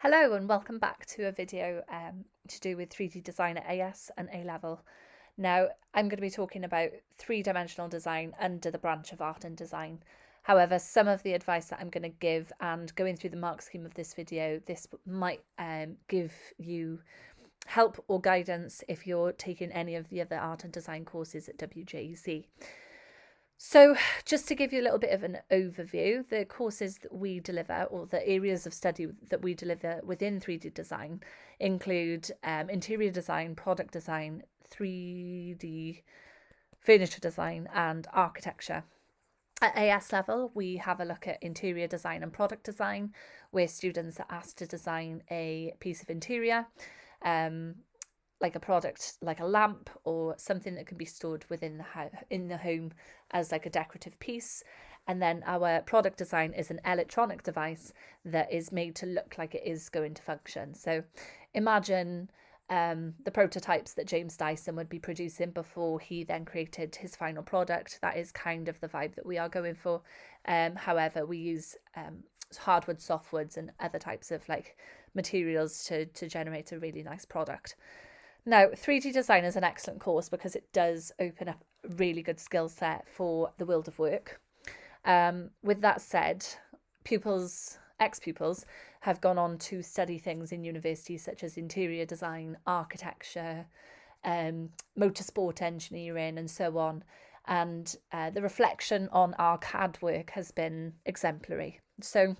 Hello and welcome back to a video to do with 3D design at AS and A Level. Now I'm going to be talking about three-dimensional design under the branch of art and design. However, some of the advice that I'm going to give and going through the mark scheme of this video, this might give you help or guidance if you're taking any of the other art and design courses at WJEC. So just to give you a little bit of an overview, the courses that we deliver or the areas of study that we deliver within 3D design include interior design, product design, 3D furniture design and architecture. At AS level, we have a look at interior design and product design, where students are asked to design a piece of interior, like a product, like a lamp or something that can be stored within the home as like a decorative piece. And then our product design is an electronic device that is made to look like it is going to function. So imagine the prototypes that James Dyson would be producing before he then created his final product. That is kind of the vibe that we are going for. However, we use hardwood, softwoods and other types of like materials to generate a really nice product. Now, 3D design is an excellent course because it does open up a really good skill set for the world of work. With that said, ex-pupils have gone on to study things in universities such as interior design, architecture, motorsport engineering and so on. And the reflection on our CAD work has been exemplary. So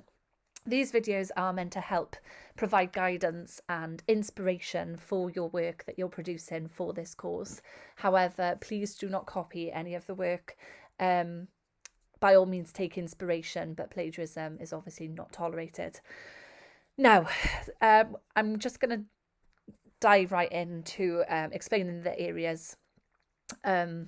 these videos are meant to help provide guidance and inspiration for your work that you're producing for this course. However, please do not copy any of the work. By all means, take inspiration, but plagiarism is obviously not tolerated. Now, I'm just going to dive right into explaining the areas in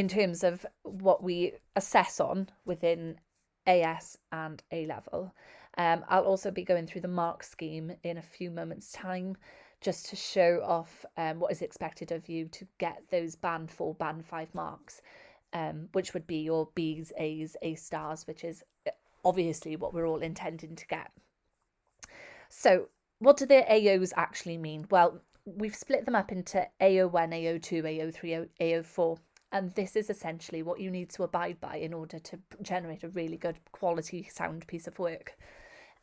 terms of what we assess on within AS and A Level. I'll also be going through the mark scheme in a few moments' time, just to show off what is expected of you to get those band 4, band 5 marks, which would be your B's, A's, A stars, which is obviously what we're all intending to get. So what do the AOs actually mean? Well, we've split them up into AO1, AO2, AO3, AO4. And this is essentially what you need to abide by in order to generate a really good quality sound piece of work.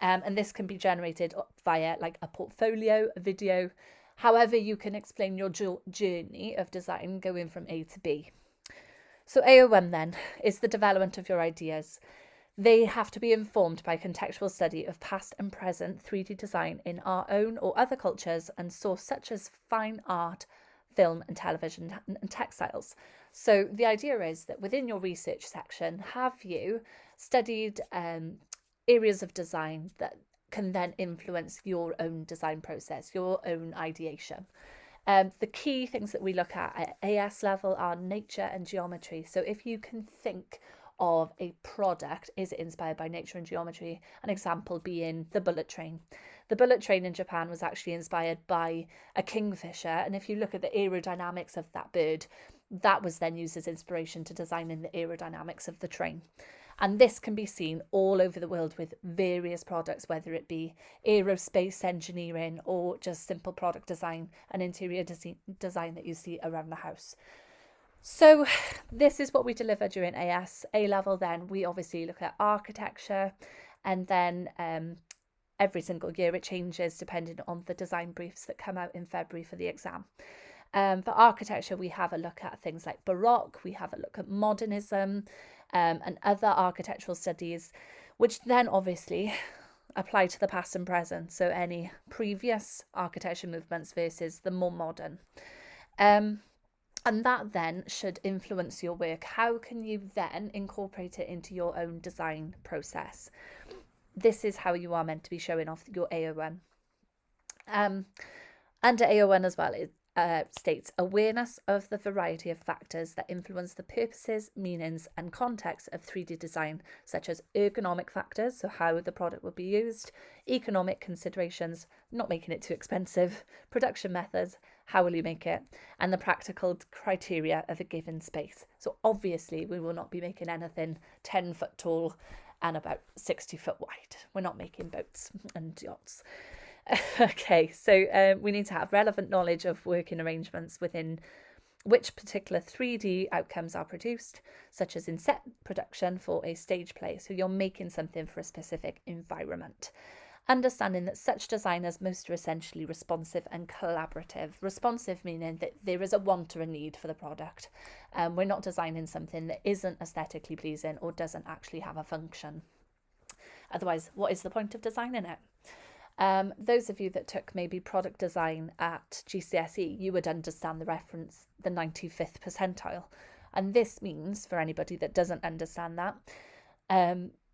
And this can be generated via like a portfolio, a video, however you can explain your journey of design going from A to B. So AO1 then is the development of your ideas. They have to be informed by contextual study of past and present 3D design in our own or other cultures and source such as fine art, film and television and textiles. So the idea is that within your research section, have you studied areas of design that can then influence your own design process, your own ideation. The key things that we look at AS level are nature and geometry. So if you can think of a product, is it inspired by nature and geometry? An example being the bullet train. The bullet train in Japan was actually inspired by a kingfisher, and if you look at the aerodynamics of that bird, that was then used as inspiration to design in the aerodynamics of the train. And this can be seen all over the world with various products, whether it be aerospace engineering or just simple product design and interior design that you see around the house. So this is what we deliver during AS. A level then we obviously look at architecture, and then every single year it changes depending on the design briefs that come out in February for the exam. For architecture we have a look at things like Baroque, we have a look at modernism and other architectural studies, which then obviously apply to the past and present, so any previous architecture movements versus the more modern. And that then should influence your work. How can you then incorporate it into your own design process? This is how you are meant to be showing off your AO1. Under AO1 as well, it states awareness of the variety of factors that influence the purposes, meanings and context of 3D design, such as ergonomic factors, so how the product will be used, economic considerations, not making it too expensive, production methods, how will you make it, and the practical criteria of a given space. So obviously we will not be making anything 10 foot tall and about 60 foot wide. We're not making boats and yachts. Okay, so we need to have relevant knowledge of working arrangements within which particular 3D outcomes are produced, such as in set production for a stage play. So you're making something for a specific environment. Understanding that such designers most are essentially responsive and collaborative. Responsive meaning that there is a want or a need for the product. We're not designing something that isn't aesthetically pleasing or doesn't actually have a function. Otherwise, what is the point of designing it? Those of you that took maybe product design at GCSE, you would understand the reference, the 95th percentile. And this means, for anybody that doesn't understand that,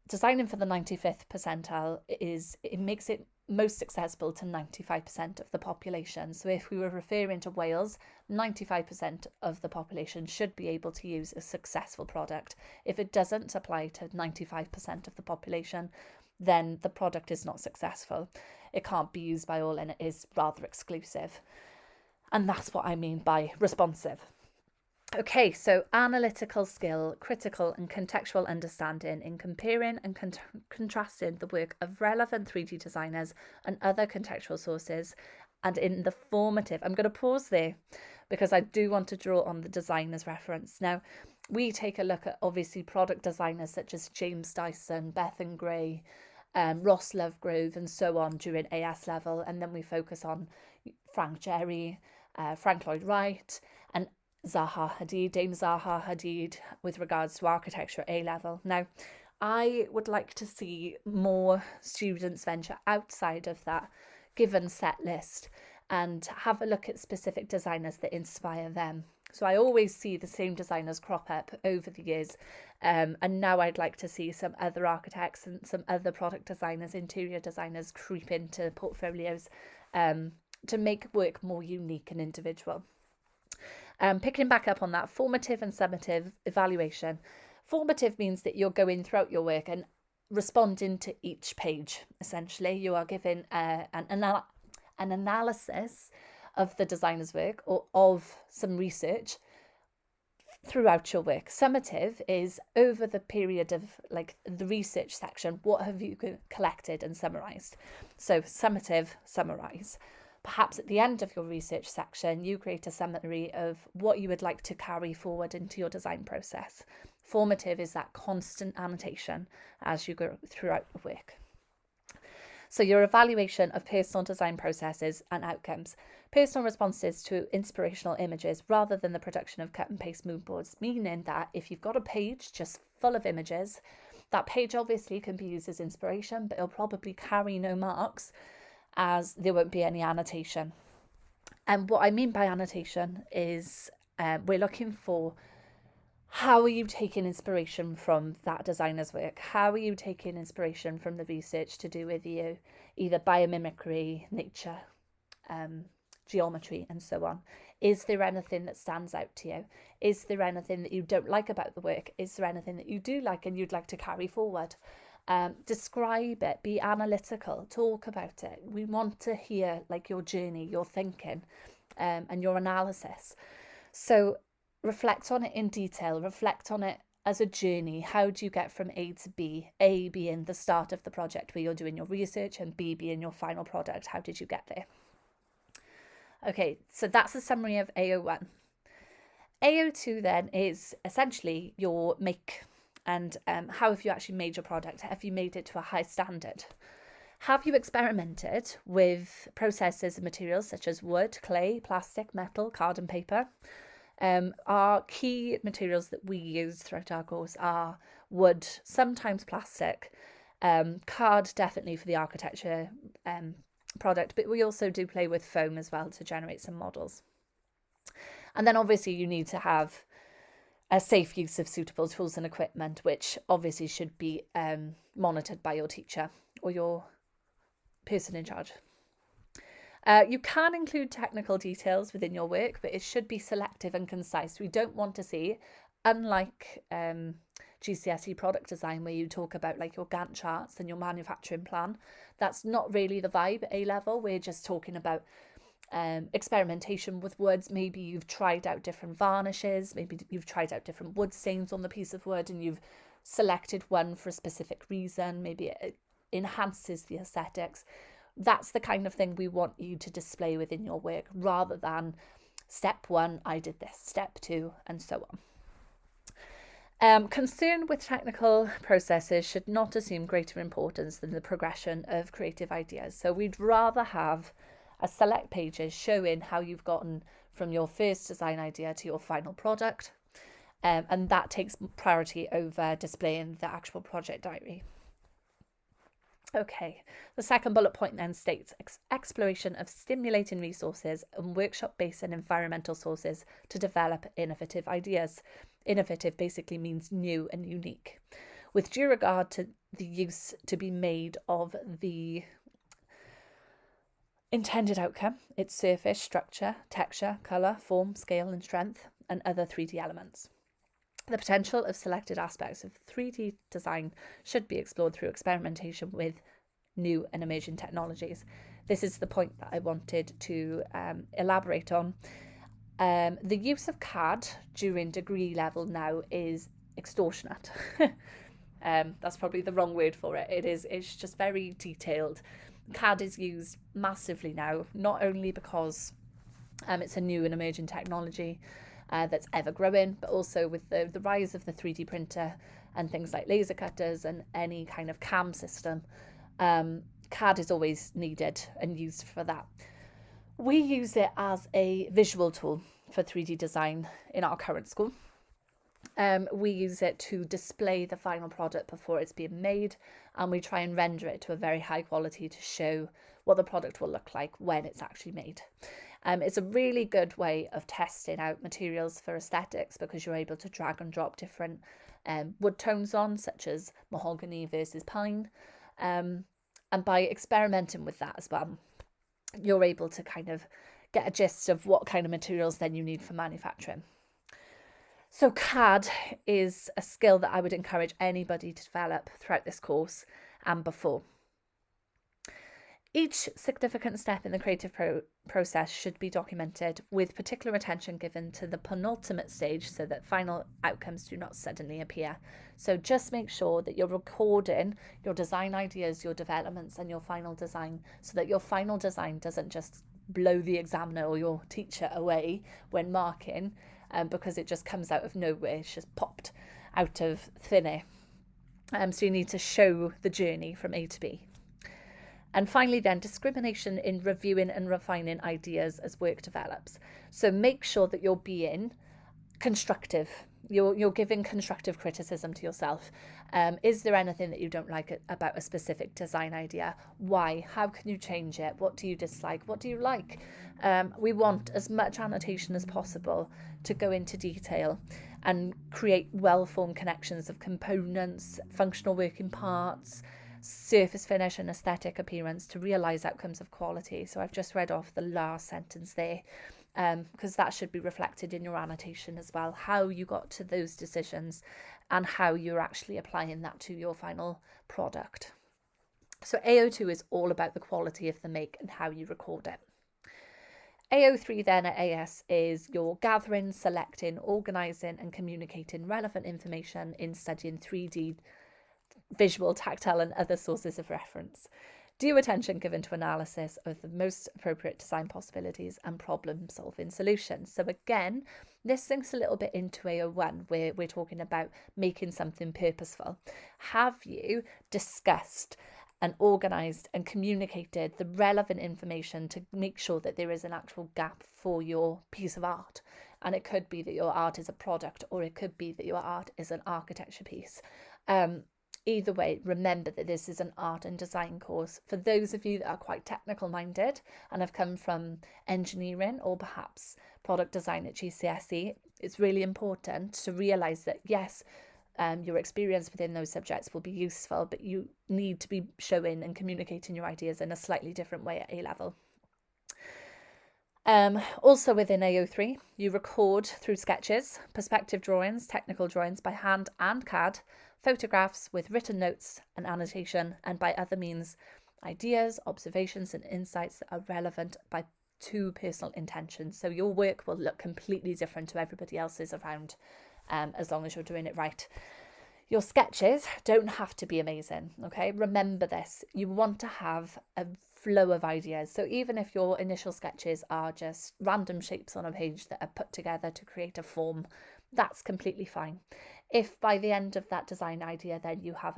designing for the 95th percentile it makes it most accessible to 95% of the population. So if we were referring to Wales, 95% of the population should be able to use a successful product. If it doesn't apply to 95% of the population, then the product is not successful. It can't be used by all, and it is rather exclusive. And that's what I mean by responsive. Okay, so analytical skill, critical and contextual understanding in comparing and contrasting the work of relevant 3D designers and other contextual sources, and in the formative. I'm going to pause there because I do want to draw on the designer's reference. Now, we take a look at obviously product designers such as James Dyson, Bethan Gray, Ross Lovegrove and so on during AS level, and then we focus on Frank Gehry, Frank Lloyd Wright and Zaha Hadid, Dame Zaha Hadid with regards to architecture A level. Now, I would like to see more students venture outside of that given set list and have a look at specific designers that inspire them. So I always see the same designers crop up over the years, and now I'd like to see some other architects and some other product designers, interior designers creep into portfolios to make work more unique and individual. Picking back up on that, formative and summative evaluation. Formative means that you're going throughout your work and responding to each page. Essentially, you are given an analysis of the designer's work or of some research throughout your work. Summative is over the period of like the research section, what have you collected and summarized? So summative, summarize. Perhaps at the end of your research section, you create a summary of what you would like to carry forward into your design process. Formative is that constant annotation as you go throughout the work. So your evaluation of personal design processes and outcomes. Personal responses to inspirational images rather than the production of cut and paste mood boards, meaning that if you've got a page just full of images, that page obviously can be used as inspiration, but it'll probably carry no marks as there won't be any annotation. And what I mean by annotation is we're looking for how are you taking inspiration from that designer's work? How are you taking inspiration from the research to do with you, either biomimicry, nature, geometry, and so on? Is there anything that stands out to you? Is there anything that you don't like about the work? Is there anything that you do like and you'd like to carry forward? Describe it, be analytical, talk about it. We want to hear like your journey, your thinking, and your analysis. So reflect on it in detail, reflect on it as a journey. How do you get from A to B? A being the start of the project where you're doing your research and B being your final product. How did you get there? Okay, so that's a summary of AO1. AO2 then is essentially your make and how have you actually made your product? Have you made it to a high standard? Have you experimented with processes and materials such as wood, clay, plastic, metal, card and paper? Our key materials that we use throughout our course are wood, sometimes plastic, card definitely for the architecture product, but we also do play with foam as well to generate some models. And then obviously you need to have a safe use of suitable tools and equipment, which obviously should be monitored by your teacher or your person in charge. You can include technical details within your work, but it should be selective and concise. We don't want to see, unlike GCSE product design, where you talk about like your Gantt charts and your manufacturing plan. That's not really the vibe at A level. We're just talking about experimentation with woods. Maybe you've tried out different varnishes, maybe you've tried out different wood stains on the piece of wood and you've selected one for a specific reason, maybe it enhances the aesthetics. That's the kind of thing we want you to display within your work, rather than step 1, I did this, step 2, and so on. Concern with technical processes should not assume greater importance than the progression of creative ideas. So we'd rather have a select pages showing how you've gotten from your first design idea to your final product. And that takes priority over displaying the actual project diary. Okay, the second bullet point then states exploration of stimulating resources and workshop-based and environmental sources to develop innovative ideas. Innovative basically means new and unique, with due regard to the use to be made of the intended outcome, its surface, structure, texture, colour, form, scale and strength, and other 3D elements. The potential of selected aspects of 3D design should be explored through experimentation with new and emerging technologies. This is the point that I wanted to elaborate on. The use of CAD during degree level now is extortionate. That's probably the wrong word for it. It's just very detailed. CAD is used massively now, not only because it's a new and emerging technology that's ever growing, but also with the rise of the 3D printer and things like laser cutters and any kind of CAM system. CAD is always needed and used for that. We use it as a visual tool for 3D design in our current school. We use it to display the final product before it's being made, and we try and render it to a very high quality to show what the product will look like when it's actually made. It's a really good way of testing out materials for aesthetics, because you're able to drag and drop different wood tones on, such as mahogany versus pine. And by experimenting with that as well, you're able to kind of get a gist of what kind of materials then you need for manufacturing. So CAD is a skill that I would encourage anybody to develop throughout this course and before. Each significant step in the creative process should be documented, with particular attention given to the penultimate stage so that final outcomes do not suddenly appear. So just make sure that you're recording your design ideas, your developments and your final design, so that your final design doesn't just blow the examiner or your teacher away when marking, because it just comes out of nowhere. It's just popped out of thin air. So you need to show the journey from A to B. And finally then, discrimination in reviewing and refining ideas as work develops. So make sure that you're being constructive. You're giving constructive criticism to yourself. Is there anything that you don't like about a specific design idea? Why? How can you change it? What do you dislike? What do you like? We want as much annotation as possible to go into detail and create well-formed connections of components, functional working parts, surface finish and aesthetic appearance to realise outcomes of quality. So I've just read off the last sentence there, because that should be reflected in your annotation as well, how you got to those decisions and how you're actually applying that to your final product. So AO2 is all about the quality of the make and how you record it. AO3 then at AS is your gathering, selecting, organising and communicating relevant information in studying 3D, visual, tactile and other sources of reference. Due attention given to analysis of the most appropriate design possibilities and problem solving solutions. So again, this sinks a little bit into AO1, where we're talking about making something purposeful. Have you discussed and organised and communicated the relevant information to make sure that there is an actual gap for your piece of art? And it could be that your art is a product, or it could be that your art is an architecture piece. Either way, remember that this is an art and design course. For those of you that are quite technical minded and have come from engineering or perhaps product design at GCSE, it's really important to realise that yes, your experience within those subjects will be useful, but you need to be showing and communicating your ideas in a slightly different way at A level. Also within AO3, you record through sketches, perspective drawings, technical drawings by hand and CAD, photographs with written notes and annotation, and by other means, ideas, observations and insights that are relevant to personal intentions. So your work will look completely different to everybody else's around, as long as you're doing it right. Your sketches don't have to be amazing, okay? Remember this. You want to have a flow of ideas. So even if your initial sketches are just random shapes on a page that are put together to create a form, that's completely fine. If by the end of that design idea, then you have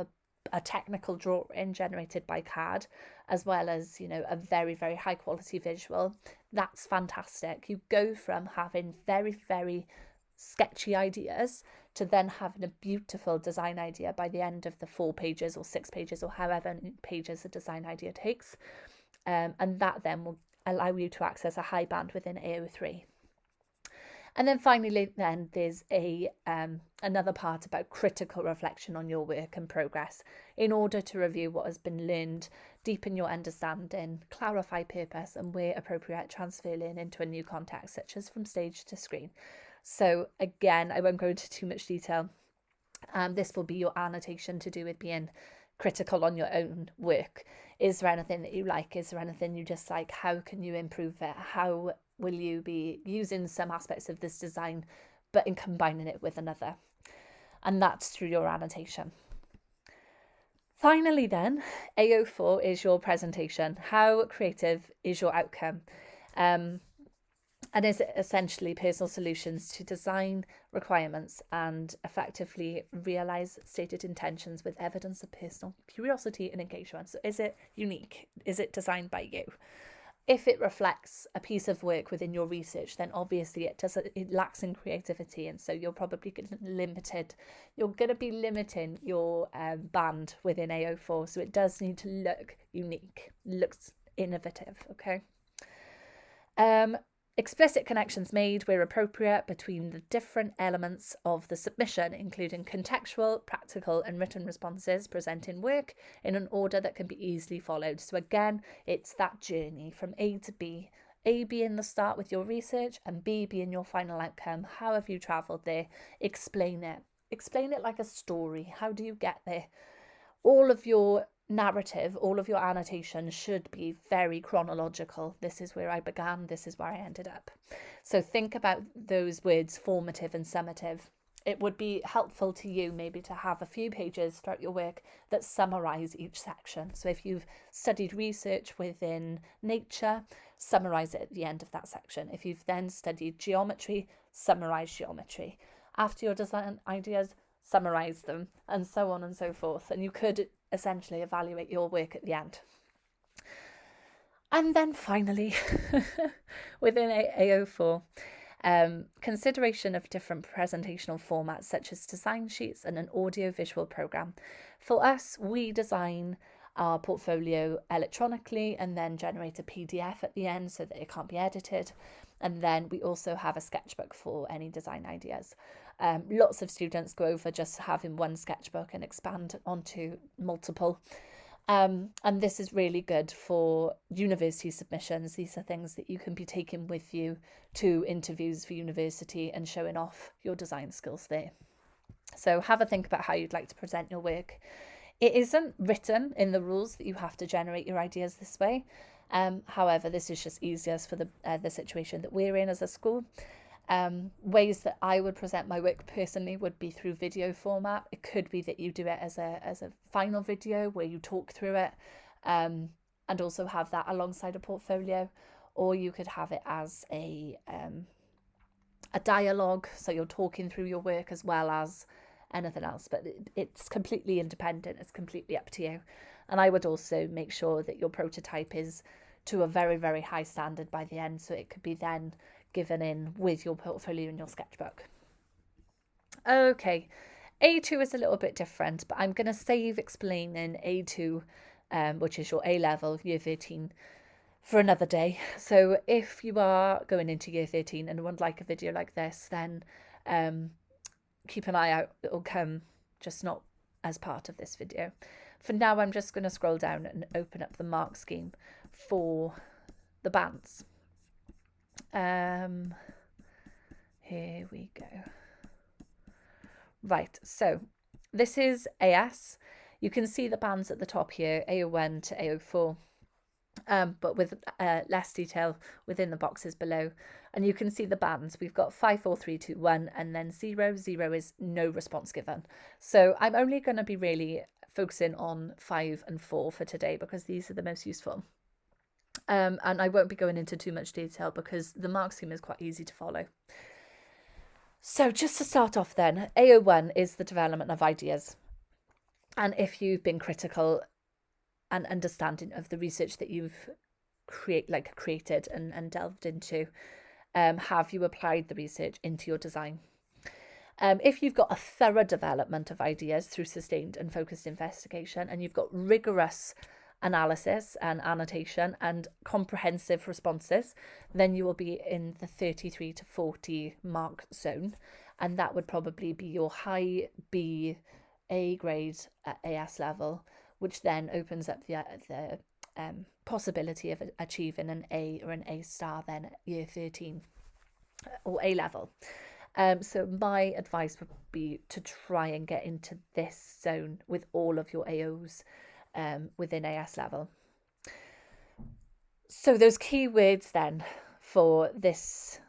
a technical drawing generated by CAD, as well as, you know, a very, very high quality visual, that's fantastic. You go from having very, very sketchy ideas to then having a beautiful design idea by the end of the 4 pages or 6 pages or however many pages a design idea takes. And that then will allow you to access a high band within AO3. And then finally, then there's another part about critical reflection on your work and progress in order to review what has been learned, deepen your understanding, clarify purpose, and where appropriate, transfer learning into a new context, such as from stage to screen. So again, I won't go into too much detail. This will be your annotation to do with being critical on your own work. Is there anything that you like? Is there anything you dislike? How can you improve it? How will you be using some aspects of this design, but in combining it with another? And that's through your annotation. Finally then, AO4 is your presentation. How creative is your outcome? And is it essentially personal solutions to design requirements and effectively realise stated intentions with evidence of personal curiosity and engagement? So is it unique? Is it designed by you? If it reflects a piece of work within your research, then obviously it lacks in creativity, and so you're probably limited. You're going to be limiting your band within AO4, so it does need to look unique, looks innovative. Okay. Explicit connections made where appropriate between the different elements of the submission, including contextual, practical and written responses, presenting work in an order that can be easily followed. So again, it's that journey from A to B. A being the start with your research and B being your final outcome. How have you travelled there? Explain it. Explain it like a story. How do you get there? All of your narrative, all of your annotation should be very chronological. This is where I began, this is where I ended up. So think about those words, formative and summative. It would be helpful to you maybe to have a few pages throughout your work that summarise each section. So if you've studied research within nature, summarise it at the end of that section. If you've then studied geometry, summarise geometry. After your design ideas, summarise them, and so on and so forth. And you could essentially evaluate your work at the end. And then finally, within AO4, consideration of different presentational formats such as design sheets and an audio-visual program. For us, we design our portfolio electronically and then generate a PDF at the end so that it can't be edited. And then we also have a sketchbook for any design ideas. Lots of students go over just having one sketchbook and expand onto multiple. And this is really good for university submissions. These are things that you can be taking with you to interviews for university and showing off your design skills there. So have a think about how you'd like to present your work. It isn't written in the rules that you have to generate your ideas this way. However, this is just easiest for the situation that we're in as a school. Ways that I would present my work personally would be through video format. It could be that you do it as a final video where you talk through it, and also have that alongside a portfolio, or you could have it as a dialogue, so you're talking through your work as well as anything else, but it's completely independent. It's completely up to you. And I would also make sure that your prototype is to a very, very high standard by the end, so it could be then given in with your portfolio and your sketchbook. Okay, A2 is a little bit different, but I'm going to save explaining A2, which is your A Level, Year 13, for another day. So if you are going into Year 13 and would like a video like this, then keep an eye out. It will come, just not as part of this video. For now, I'm just going to scroll down and open up the mark scheme for the bands. Here we go. Right, so this is AS. You can see the bands at the top here, AO1 to AO4. but with less detail within the boxes below. And you can see the bands. We've got 5, 4, 3, 2, 1, and then 0. 0 is no response given. So I'm only going to be really focusing on 5 and 4 for today because these are the most useful. And I won't be going into too much detail because the mark scheme is quite easy to follow. So just to start off then, AO1 is the development of ideas. And if you've been critical and understanding of the research that you've created and delved into, have you applied the research into your design? If you've got a thorough development of ideas through sustained and focused investigation, and you've got rigorous analysis and annotation and comprehensive responses, then you will be in the 33 to 40 mark zone, and that would probably be your high B, A grade at AS level, which then opens up the possibility of achieving an A or an A star then at year 13 or A level. So my advice would be to try and get into this zone with all of your AOs within AS level. So those key words then for this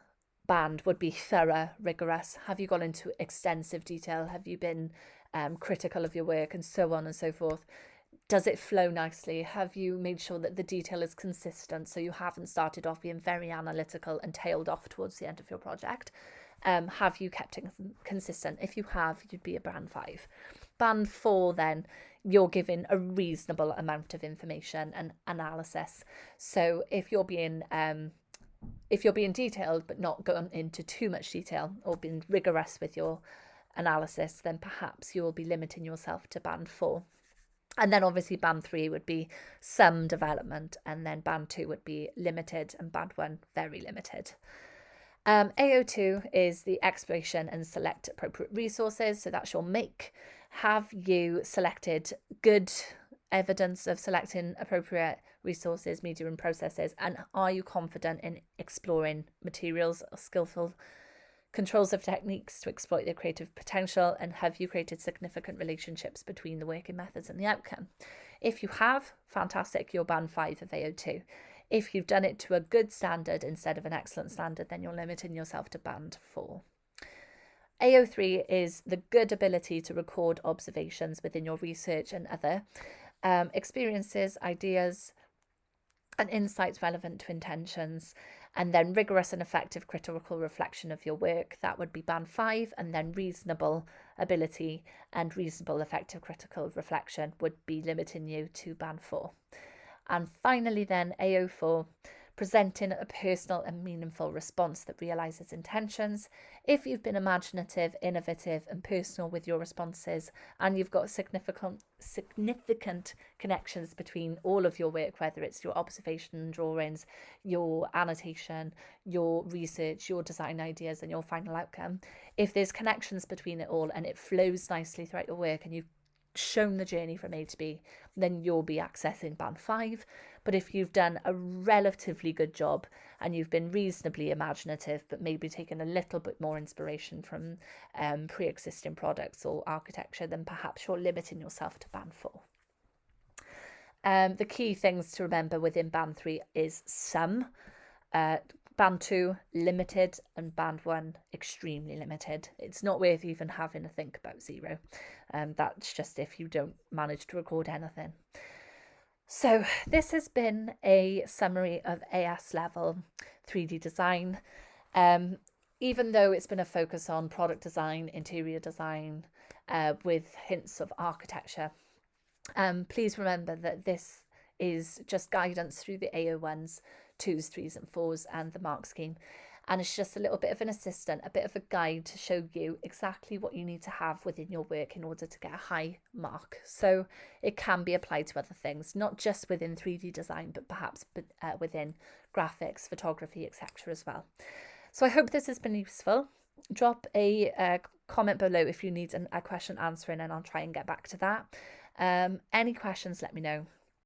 band would be thorough, rigorous. Have you gone into extensive detail? Have you been critical of your work, and so on and so forth? Does it flow nicely? Have you made sure that the detail is consistent so you haven't started off being very analytical and tailed off towards the end of your project? Have you kept it consistent? If you have, you'd be a band 5. Band 4 then, you're given a reasonable amount of information and analysis. So if you're being detailed but not going into too much detail or being rigorous with your analysis, then perhaps you'll be limiting yourself to band 4. And then obviously band 3 would be some development, and then band 2 would be limited, and band 1 very limited. AO2 is the exploration and select appropriate resources. So that's your make. Have you selected good evidence of selecting appropriate resources, media and processes? And are you confident in exploring materials or skillful controls of techniques to exploit their creative potential? And have you created significant relationships between the working methods and the outcome? If you have, fantastic, you're band 5 of AO2. If you've done it to a good standard instead of an excellent standard, then you're limiting yourself to band 4. AO3 is the good ability to record observations within your research and other experiences, ideas, and insights relevant to intentions, and then rigorous and effective critical reflection of your work. That would be band 5, and then reasonable ability and reasonable effective critical reflection would be limiting you to band 4. And finally then, AO4, presenting a personal and meaningful response that realises intentions. If you've been imaginative, innovative and personal with your responses, and you've got significant connections between all of your work, whether it's your observation and drawings, your annotation, your research, your design ideas and your final outcome, if there's connections between it all and it flows nicely throughout your work and you've shown the journey from A to B, then you'll be accessing band 5. But if you've done a relatively good job and you've been reasonably imaginative but maybe taken a little bit more inspiration from pre-existing products or architecture, then perhaps you're limiting yourself to band 4. The key things to remember within band 3 is some. Band 2, limited, and band 1, extremely limited. It's not worth even having a think about 0. That's just if you don't manage to record anything. So this has been a summary of AS level 3D design. Even though it's been a focus on product design, interior design, with hints of architecture, please remember that this is just guidance through the AO1s, 2s, 3s and 4s and the mark scheme, and it's just a little bit of an assistant, a bit of a guide to show you exactly what you need to have within your work in order to get a high mark. So it can be applied to other things, not just within 3D design, but perhaps within graphics, photography, etc. as well. So I hope this has been useful. Drop a comment below if you need a question answering, and I'll try and get back to that. Any questions, let me know.